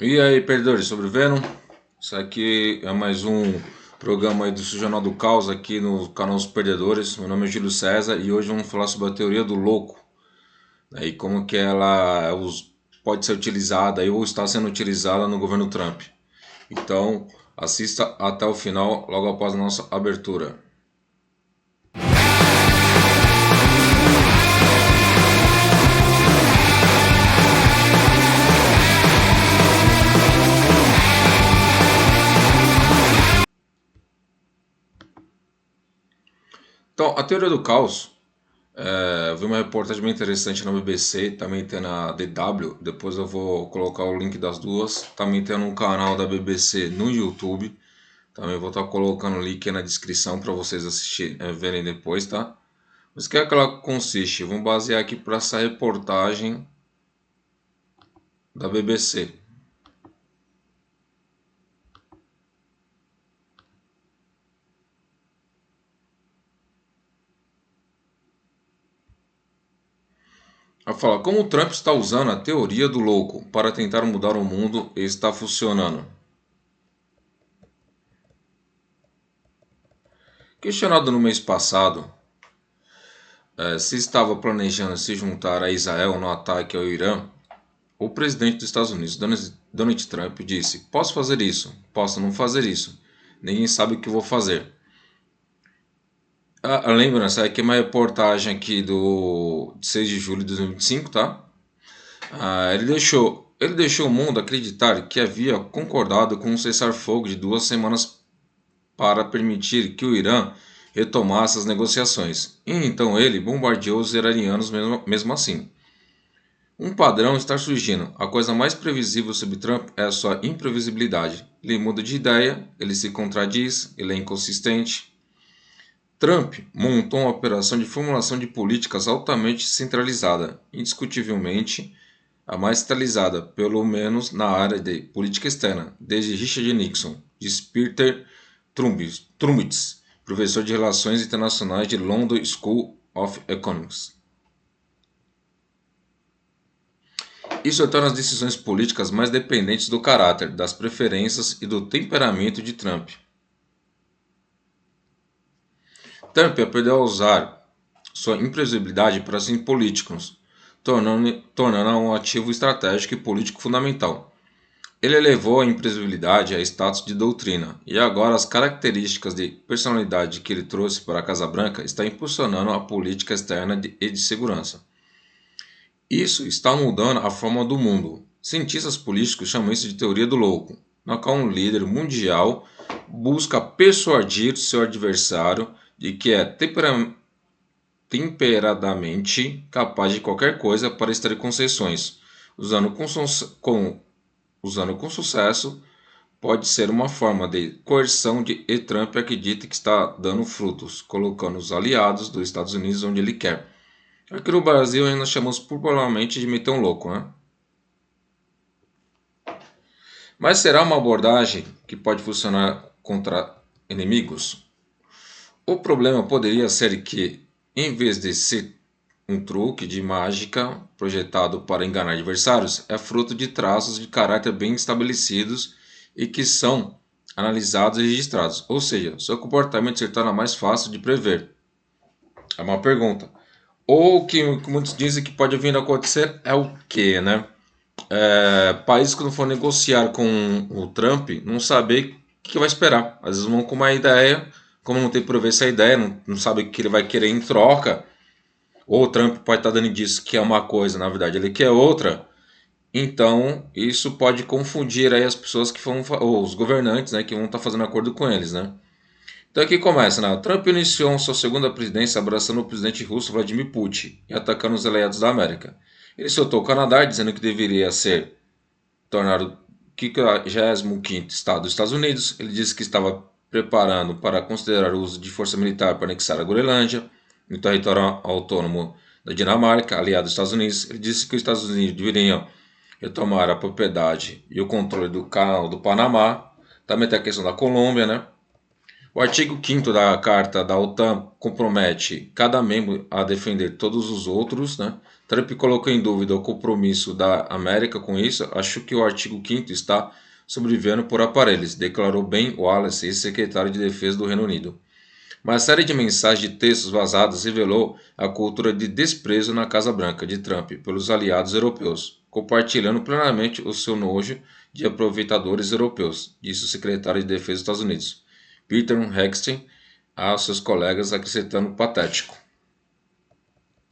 E aí, perdedores, sobreviveram? Isso aqui é mais um programa aí do Jornal do Caos aqui no canal Os Perdedores. Meu nome é Júlio César e hoje vamos falar sobre a teoria do louco, né, e como que ela pode ser utilizada ou está sendo utilizada no governo Trump. Então, assista até o final, logo após a nossa abertura. Então, a teoria do caos. Eu vi uma reportagem bem interessante na BBC, também tem na DW, depois eu vou colocar o link das duas. Também tem um canal da BBC no YouTube, também vou estar colocando o link aí na descrição para vocês verem depois, tá? Mas o que é que ela consiste? Vamos basear aqui para essa reportagem da BBC. Ela fala como o Trump está usando a teoria do louco para tentar mudar o mundo e está funcionando. Questionado no mês passado se estava planejando se juntar a Israel no ataque ao Irã, o presidente dos Estados Unidos, Donald Trump, disse: "Posso fazer isso, posso não fazer isso. Ninguém sabe o que vou fazer." Lembra, essa aqui é uma reportagem aqui do 6 de julho de 2025, tá? Ele deixou o mundo acreditar que havia concordado com um cessar-fogo de 2 semanas para permitir que o Irã retomasse as negociações. E então ele bombardeou os iranianos mesmo assim. Um padrão está surgindo. A coisa mais previsível sobre Trump é a sua imprevisibilidade. Ele muda de ideia, ele se contradiz, ele é inconsistente. Trump montou uma operação de formulação de políticas altamente centralizada, indiscutivelmente a mais centralizada, pelo menos na área de política externa, desde Richard Nixon, de Peter Trumbitz, professor de Relações Internacionais de London School of Economics. Isso torna as decisões políticas mais dependentes do caráter, das preferências e do temperamento de Trump. Trump aprendeu a usar sua imprevisibilidade para fins políticos, tornando-a um ativo estratégico e político fundamental. Ele elevou a imprevisibilidade a status de doutrina, e agora as características de personalidade que ele trouxe para a Casa Branca estão impulsionando a política externa e de segurança. Isso está mudando a forma do mundo. Cientistas políticos chamam isso de teoria do louco, na qual um líder mundial busca persuadir seu adversário de que é temperadamente capaz de qualquer coisa para extrair concessões, usando com sucesso. Pode ser uma forma de coerção e Trump acredita que está dando frutos, colocando os aliados dos Estados Unidos onde ele quer. Aqui no Brasil ainda chamamos popularmente de meter um louco, né? Mas será uma abordagem que pode funcionar contra inimigos? O problema poderia ser que, em vez de ser um truque de mágica projetado para enganar adversários, é fruto de traços de caráter bem estabelecidos e que são analisados e registrados. Ou seja, seu comportamento se torna mais fácil de prever. É uma pergunta. Ou o que muitos dizem que pode vir a acontecer é o que, né? Países que não for negociar com o Trump não saber o que vai esperar. Às vezes vão com uma ideia, como não tem por ver essa ideia, não sabe o que ele vai querer em troca, ou o Trump pode estar dando indício que é uma coisa, na verdade ele quer outra. Então isso pode confundir aí as pessoas que vão, ou os governantes, né, que vão estar fazendo acordo com eles, né? Então aqui começa, né? Trump iniciou sua segunda presidência abraçando o presidente russo Vladimir Putin e atacando os aliados da América. Ele soltou o Canadá dizendo que deveria ser tornar o 55º estado dos Estados Unidos. Ele disse que estava preparando para considerar o uso de força militar para anexar a Groenlândia, no território autônomo da Dinamarca, aliado dos Estados Unidos. Ele disse que os Estados Unidos deveriam retomar a propriedade e o controle do canal do Panamá. Também tem a questão da Colômbia, né? O artigo 5º da Carta da OTAN compromete cada membro a defender todos os outros, né? Trump colocou em dúvida o compromisso da América com isso, achou que o artigo 5º está sobrevivendo por aparelhos, declarou Ben Wallace, ex-secretário de Defesa do Reino Unido. Uma série de mensagens de textos vazadas revelou a cultura de desprezo na Casa Branca de Trump pelos aliados europeus, compartilhando plenamente o seu nojo de aproveitadores europeus, disse o secretário de Defesa dos Estados Unidos, Peter Hegseth, aos seus colegas, acrescentando patético.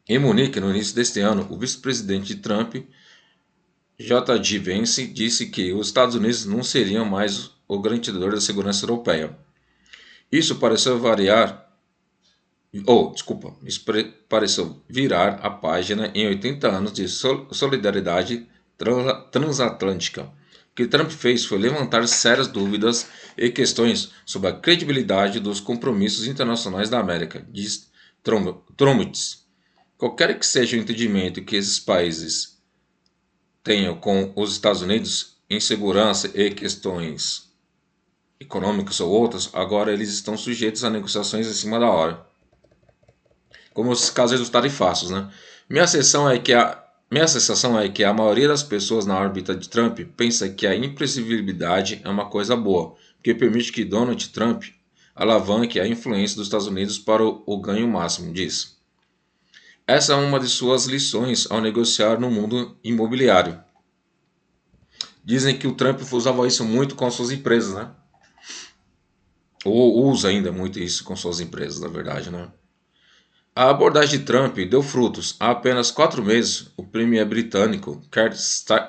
Em Munique, no início deste ano, o vice-presidente de Trump, J.D. Vance, disse que os Estados Unidos não seriam mais o garantidor da segurança europeia. Isso pareceu virar a página em 80 anos de solidariedade transatlântica. O que Trump fez foi levantar sérias dúvidas e questões sobre a credibilidade dos compromissos internacionais da América, diz Trumpitz. Qualquer que seja o entendimento que esses países tenham com os Estados Unidos em segurança e questões econômicas ou outras, agora eles estão sujeitos a negociações em cima da hora. Como os casos dos tarifácios, né? Minha sensação é que a maioria das pessoas na órbita de Trump pensa que a imprevisibilidade é uma coisa boa, porque permite que Donald Trump alavanque a influência dos Estados Unidos para o ganho máximo, diz. Essa é uma de suas lições ao negociar no mundo imobiliário. Dizem que o Trump usava isso muito com suas empresas, né? Ou usa ainda muito isso com suas empresas, na verdade, né? A abordagem de Trump deu frutos. Há apenas 4 meses, o premier britânico Keir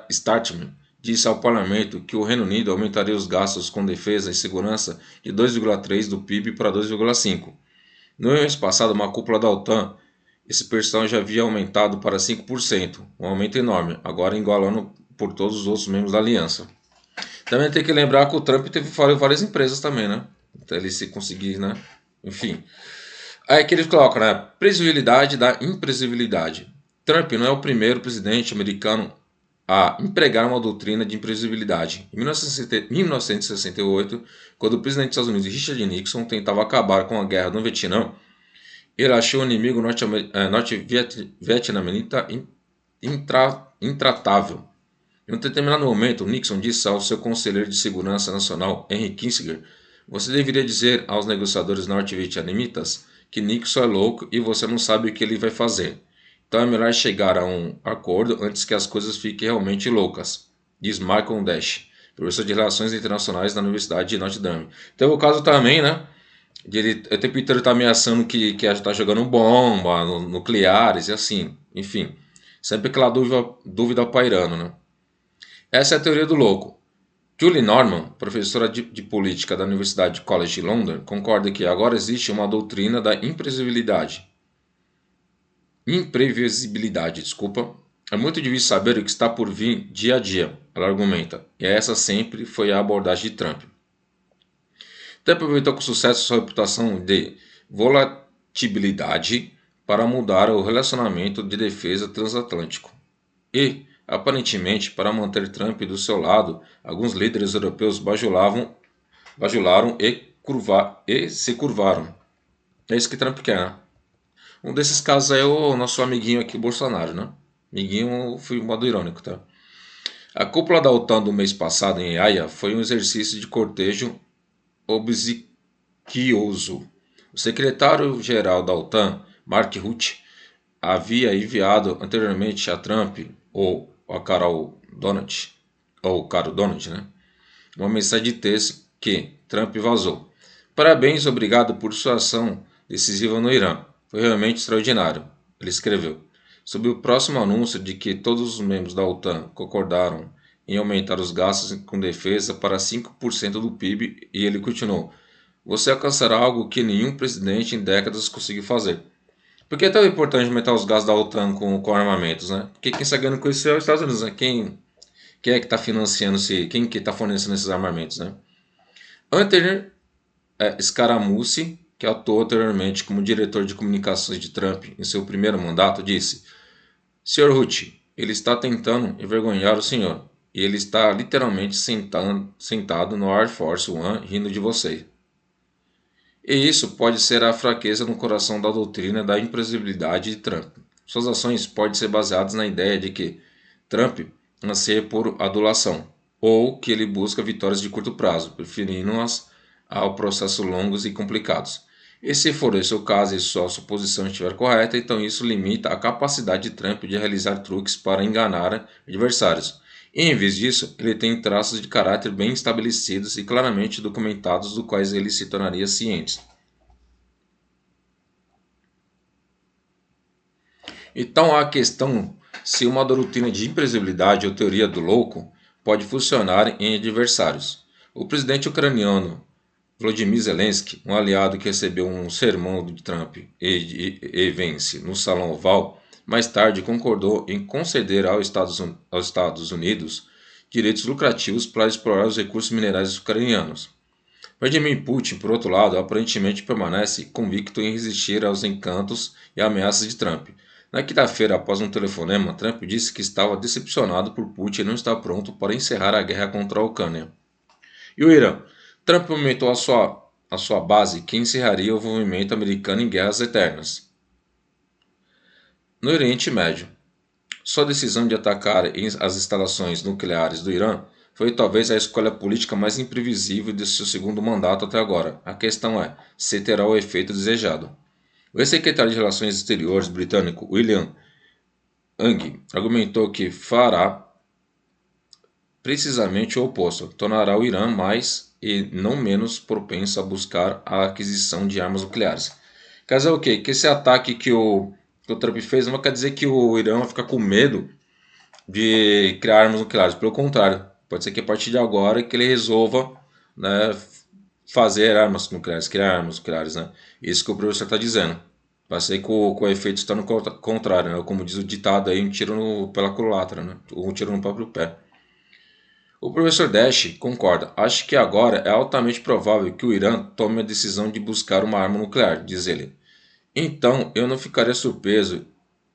Starmer disse ao parlamento que o Reino Unido aumentaria os gastos com defesa e segurança de 2,3% do PIB para 2,5%. No mês passado, uma cúpula da OTAN, esse percentual já havia aumentado para 5%, um aumento enorme, agora igualando por todos os outros membros da aliança. Também tem que lembrar que o Trump teve várias empresas também, né? Então ele se conseguir, né? Enfim. Aí que ele coloca, né? Previsibilidade da imprevisibilidade. Trump não é o primeiro presidente americano a empregar uma doutrina de imprevisibilidade. Em 1968, quando o presidente dos Estados Unidos, Richard Nixon, tentava acabar com a guerra no Vietnã, ele achou o inimigo norte-vietnamita intratável. Em um determinado momento, Nixon disse ao seu conselheiro de segurança nacional, Henry Kissinger, você deveria dizer aos negociadores norte-vietnamitas que Nixon é louco e você não sabe o que ele vai fazer. Então é melhor chegar a um acordo antes que as coisas fiquem realmente loucas, diz Michael Dash, professor de Relações Internacionais da Universidade de Notre Dame. Então o caso também, né? O tempo inteiro está ameaçando que está jogando bomba, nucleares e assim, enfim. Sempre aquela dúvida pairando, né? Essa é a teoria do louco. Julie Norman, professora de política da Universidade College de Londres, concorda que agora existe uma doutrina da imprevisibilidade. É muito difícil saber o que está por vir dia a dia, ela argumenta, e essa sempre foi a abordagem de Trump. Trump aproveitou com sucesso sua reputação de volatilidade para mudar o relacionamento de defesa transatlântico. E, aparentemente, para manter Trump do seu lado, alguns líderes europeus bajularam e se curvaram. É isso que Trump quer, né? Um desses casos é o nosso amiguinho aqui, Bolsonaro, né? Amiguinho foi um modo irônico, tá? A cúpula da OTAN do mês passado em Haia foi um exercício de cortejo obsequioso. O secretário-geral da OTAN, Mark Rutte, havia enviado anteriormente a Trump, ou a Carol Donald, né? Uma mensagem de texto que Trump vazou. Parabéns, obrigado por sua ação decisiva no Irã. Foi realmente extraordinário. Ele escreveu. Sob o próximo anúncio de que todos os membros da OTAN concordaram em aumentar os gastos com defesa para 5% do PIB, e ele continuou. Você alcançará algo que nenhum presidente em décadas conseguiu fazer. Por que é tão importante aumentar os gastos da OTAN com armamentos, né? Porque quem está ganhando com isso é os Estados Unidos, né? Quem é que está financiando, quem que está fornecendo esses armamentos, né? Hunter Scaramucci, que atuou anteriormente como diretor de comunicações de Trump em seu primeiro mandato, disse: Sr. Rutte, ele está tentando envergonhar o senhor, e ele está literalmente sentado no Air Force One rindo de você. E isso pode ser a fraqueza no coração da doutrina da imprevisibilidade de Trump. Suas ações podem ser baseadas na ideia de que Trump anseia por adulação, ou que ele busca vitórias de curto prazo, preferindo-as ao processos longos e complicados. E se for esse o caso e sua suposição estiver correta, então isso limita a capacidade de Trump de realizar truques para enganar adversários. E, em vez disso, ele tem traços de caráter bem estabelecidos e claramente documentados, dos quais ele se tornaria ciente. Então há a questão se uma doutrina de imprevisibilidade ou teoria do louco pode funcionar em adversários. O presidente ucraniano Volodymyr Zelensky, um aliado que recebeu um sermão de Trump e vence no Salão Oval, mais tarde concordou em conceder aos Estados Unidos direitos lucrativos para explorar os recursos minerais ucranianos. Vladimir Putin, por outro lado, aparentemente permanece convicto em resistir aos encantos e ameaças de Trump. Na quinta-feira, após um telefonema, Trump disse que estava decepcionado por Putin e não está pronto para encerrar a guerra contra a Ucrânia. E o Irã? Trump aumentou a sua base, que encerraria o envolvimento americano em guerras eternas. No Oriente Médio, sua decisão de atacar as instalações nucleares do Irã foi talvez a escolha política mais imprevisível de seu segundo mandato até agora. A questão é se terá o efeito desejado. O ex-secretário de Relações Exteriores britânico William Hague argumentou que fará precisamente o oposto, tornará o Irã mais e não menos propenso a buscar a aquisição de armas nucleares. Quer dizer o quê? Que esse ataque que o Trump fez não quer dizer que o Irã vai ficar com medo de criar armas nucleares. Pelo contrário, pode ser que a partir de agora que ele resolva, né, fazer armas nucleares, criar armas nucleares. Né? Isso que o professor está dizendo. Vai ser que o efeito está no contrário. Né? Como diz o ditado aí, um tiro pela culatra, né? Um tiro no próprio pé. O professor Dash concorda. Acho que agora é altamente provável que o Irã tome a decisão de buscar uma arma nuclear, diz ele. Então, eu não ficaria surpreso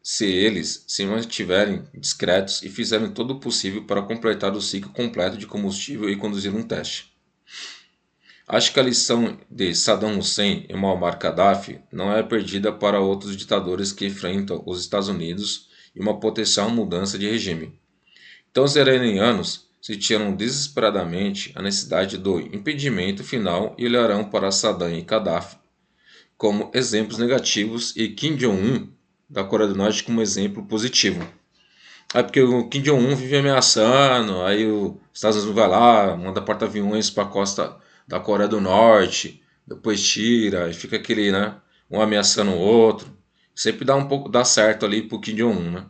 se eles se mantiverem discretos e fizerem todo o possível para completar o ciclo completo de combustível e conduzir um teste. Acho que a lição de Saddam Hussein e Muammar Gaddafi não é perdida para outros ditadores que enfrentam os Estados Unidos e uma potencial mudança de regime. Então os iranianos sentiram desesperadamente a necessidade do impedimento final e olharão para Saddam e Gaddafi como exemplos negativos e Kim Jong-un da Coreia do Norte como exemplo positivo. É porque o Kim Jong-un vive ameaçando, aí os Estados Unidos vai lá, manda porta-aviões para a costa da Coreia do Norte, depois tira, e fica aquele, né, um ameaçando o outro. Sempre dá certo ali pro Kim Jong-un, né?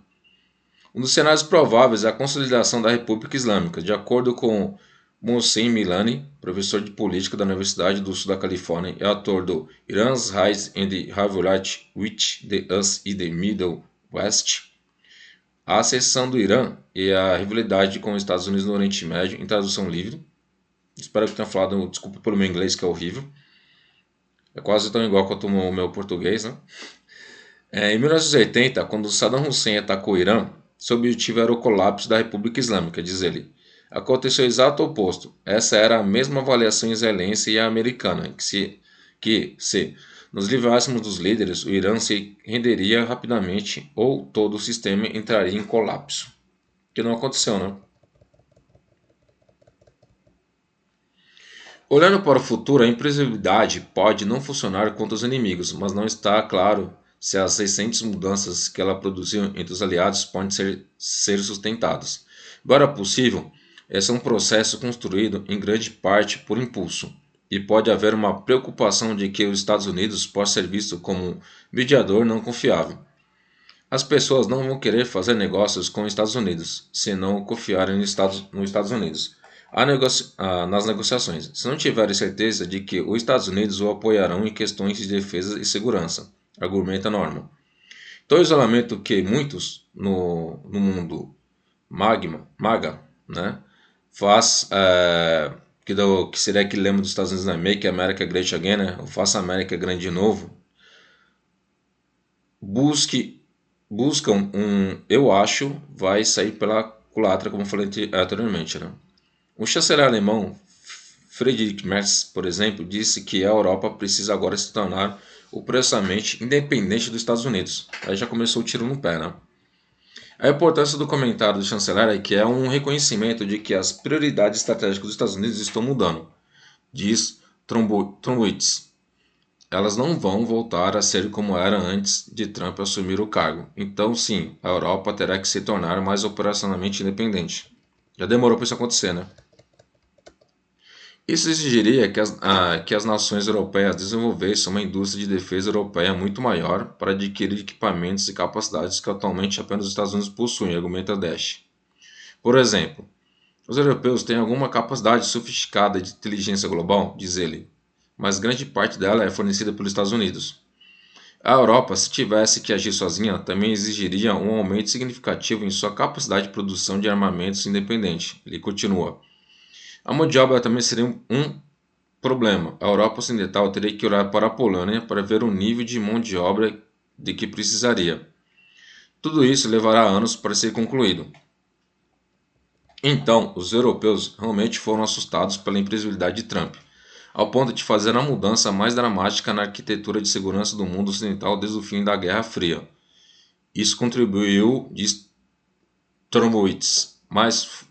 Um dos cenários prováveis é a consolidação da República Islâmica, de acordo com Mohsen Milani, professor de política da Universidade do Sul da Califórnia e autor do Iran's Rise and the Rivalry with the Us in the Middle West. A ascensão do Irã e a rivalidade com os Estados Unidos no Oriente Médio, em tradução livre. Espero que tenha falado, desculpa pelo meu inglês que é horrível. É quase tão igual quanto o meu português, né? Em 1980, quando Saddam Hussein atacou o Irã, seu objetivo era o colapso da República Islâmica, diz ele. Aconteceu o exato oposto. Essa era a mesma avaliação israelense e americana, que se nos livrássemos dos líderes, o Irã se renderia rapidamente ou todo o sistema entraria em colapso. Que não aconteceu, né? Olhando para o futuro, a imprevisibilidade pode não funcionar contra os inimigos, mas não está claro se as recentes mudanças que ela produziu entre os aliados podem ser sustentadas. Embora possível, esse é um processo construído em grande parte por impulso, e pode haver uma preocupação de que os Estados Unidos possa ser visto como um mediador não confiável. As pessoas não vão querer fazer negócios com os Estados Unidos se não confiarem nos Estados Unidos nas negociações, se não tiverem certeza de que os Estados Unidos o apoiarão em questões de defesa e segurança, argumenta Norman. Então, o isolamento que muitos no mundo MAGA, né, faz, que seria aquele lema dos Estados Unidos, né, Make America Great Again, né, ou Faça a América Grande de Novo, buscam eu acho, vai sair pela culatra, como falei anteriormente, né. O chanceler alemão Friedrich Merz, por exemplo, disse que a Europa precisa agora se tornar opressamente independente dos Estados Unidos. Aí já começou o tiro no pé, né? A importância do comentário do chanceler é que é um reconhecimento de que as prioridades estratégicas dos Estados Unidos estão mudando, diz Tromwitz. Elas não vão voltar a ser como era antes de Trump assumir o cargo. Então, sim, a Europa terá que se tornar mais operacionalmente independente. Já demorou para isso acontecer, né? Isso exigiria que as nações europeias desenvolvessem uma indústria de defesa europeia muito maior para adquirir equipamentos e capacidades que atualmente apenas os Estados Unidos possuem, argumenta Dash. Por exemplo, os europeus têm alguma capacidade sofisticada de inteligência global, diz ele, mas grande parte dela é fornecida pelos Estados Unidos. A Europa, se tivesse que agir sozinha, também exigiria um aumento significativo em sua capacidade de produção de armamentos independente. Ele continua. A mão de obra também seria um problema. A Europa Ocidental teria que olhar para a Polônia para ver o nível de mão de obra de que precisaria. Tudo isso levará anos para ser concluído. Então, os europeus realmente foram assustados pela imprevisibilidade de Trump, ao ponto de fazer a mudança mais dramática na arquitetura de segurança do mundo ocidental desde o fim da Guerra Fria. Isso contribuiu, diz Tromowitz, mas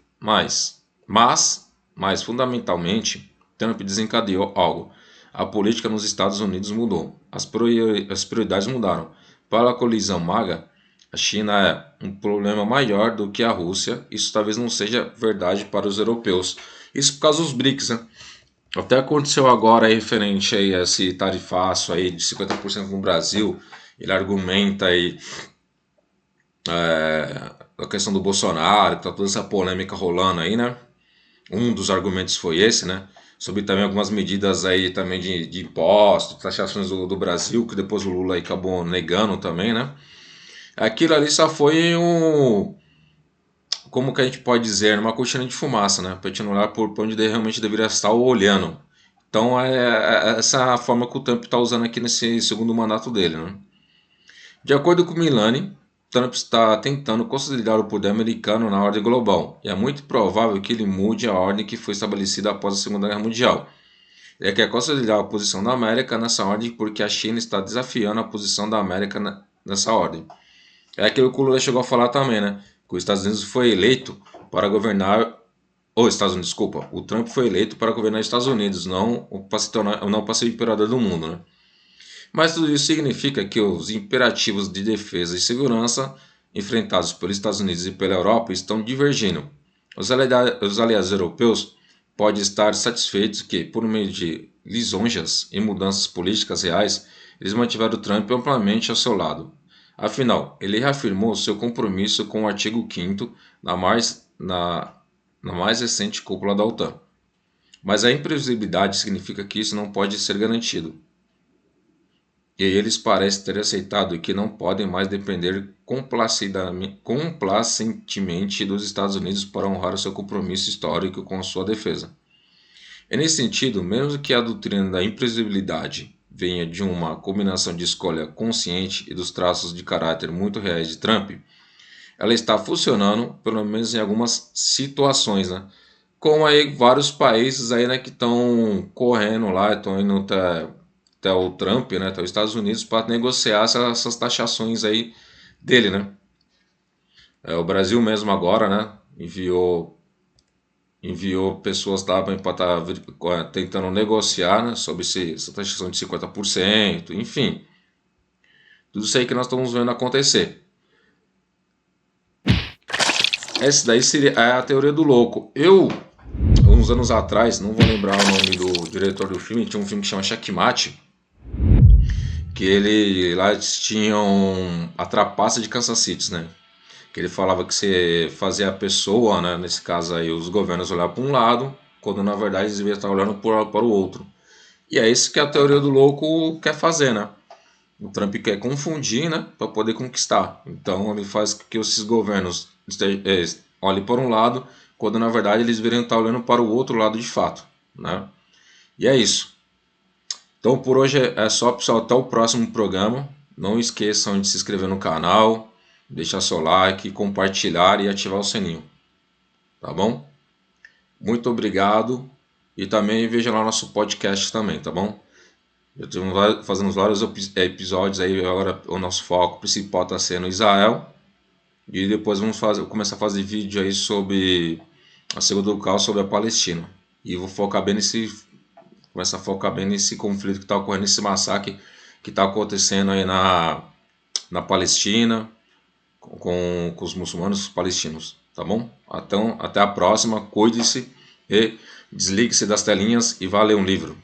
fundamentalmente, Trump desencadeou algo. A política nos Estados Unidos mudou. As prioridades mudaram. Para a colisão MAGA, a China é um problema maior do que a Rússia. Isso talvez não seja verdade para os europeus. Isso por causa dos BRICS, né? Até aconteceu agora aí, referente aí a esse tarifaço aí de 50% no Brasil. Ele argumenta aí a questão do Bolsonaro, tá toda essa polêmica rolando aí, né? Um dos argumentos foi esse, né? Sobre também algumas medidas aí também de impostos, taxações do Brasil, que depois o Lula aí acabou negando também, né? Aquilo ali só foi como que a gente pode dizer, uma cortina de fumaça, né? Para a gente não olhar por onde realmente deveria estar olhando. Então essa a forma que o Trump está usando aqui nesse segundo mandato dele, né? De acordo com Milani, Trump está tentando consolidar o poder americano na ordem global, e é muito provável que ele mude a ordem que foi estabelecida após a Segunda Guerra Mundial. Ele quer consolidar a posição da América nessa ordem porque a China está desafiando a posição da América nessa ordem. É aquilo que o Lula chegou a falar também, né? Que os Estados Unidos foi eleito para governar. Ou Estados Unidos, desculpa. O Trump foi eleito para governar os Estados Unidos, não para ser o imperador do mundo, né? Mas tudo isso significa que os imperativos de defesa e segurança enfrentados pelos Estados Unidos e pela Europa estão divergindo. Os aliados europeus podem estar satisfeitos que, por meio de lisonjas e mudanças políticas reais, eles mantiveram Trump amplamente ao seu lado. Afinal, ele reafirmou seu compromisso com o artigo 5º na mais recente cúpula da OTAN. Mas a imprevisibilidade significa que isso não pode ser garantido. E eles parecem ter aceitado que não podem mais depender complacentemente dos Estados Unidos para honrar o seu compromisso histórico com sua defesa. É nesse sentido, mesmo que a doutrina da imprevisibilidade venha de uma combinação de escolha consciente e dos traços de caráter muito reais de Trump, ela está funcionando, pelo menos em algumas situações, né? Como aí vários países aí, né, que estão correndo lá, estão indo até o Trump, né, até os Estados Unidos para negociar essas taxações aí dele, né? O Brasil mesmo agora, né, enviou pessoas lá para estar tentando negociar, né, sobre essa taxação de 50%, enfim. Tudo isso aí que nós estamos vendo acontecer. Essa daí seria a teoria do louco. Uns anos atrás, não vou lembrar o nome do diretor do filme, tinha um filme que chama Checkmate, que ele lá eles tinham a trapaça de Kansas City, né? Que ele falava que você fazia a pessoa, né, nesse caso aí, os governos olhar para um lado, quando na verdade eles deveriam estar olhando para o outro. E é isso que a teoria do louco quer fazer, né? O Trump quer confundir, né, para poder conquistar. Então ele faz com que esses governos olhem para um lado, quando na verdade eles deveriam estar olhando para o outro lado de fato, né? E é isso. Então por hoje é só, pessoal. Até o próximo programa. Não esqueçam de se inscrever no canal, deixar seu like, compartilhar e ativar o sininho. Tá bom? Muito obrigado. E também veja lá nosso podcast também, tá bom? Já estamos fazendo vários episódios aí, agora o nosso foco principal está sendo Israel. E depois começar a fazer vídeo aí sobre a segunda local sobre a Palestina. E vou focar bem começar a focar bem nesse conflito que está ocorrendo, nesse massacre que está acontecendo aí na Palestina, com os muçulmanos palestinos, tá bom? Então, até a próxima, cuide-se e desligue-se das telinhas e vá ler um livro.